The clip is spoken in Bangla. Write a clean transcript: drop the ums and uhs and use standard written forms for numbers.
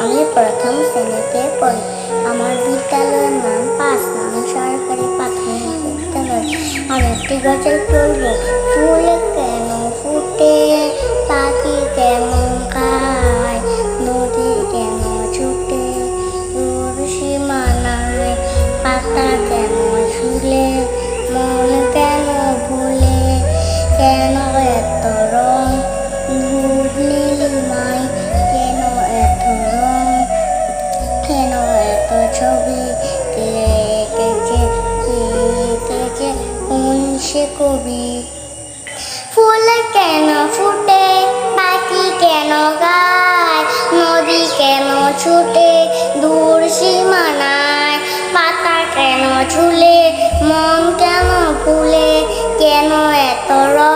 আমি প্রথম শ্রেণীতে পড়ি। আমার বিদ্যালয়ের নাম ৫ নং সরকারি প্রাথমিক বিদ্যালয়। আমি একটি গজল পড়ব। ফুল কেন ফুটে, পাখি কেমন গায়, নদী কেন ছুটে দূর সীমানায়, পাতা কেন ঝুলে, মন কেন ভুলে, কেন এত রং ধূপ নীলিমায়, কেন এত রং, কেন এত ছবি, কে এঁকেছে, কে এঁকেছে, কোন সে কবি? ফুল কেন ফুটে, পাখি কেন গায়, নদী কেন ছুটে দূর সীমানায়, পাতা কেন ঝুলে, মন কেন ভুলে, কেন এত রং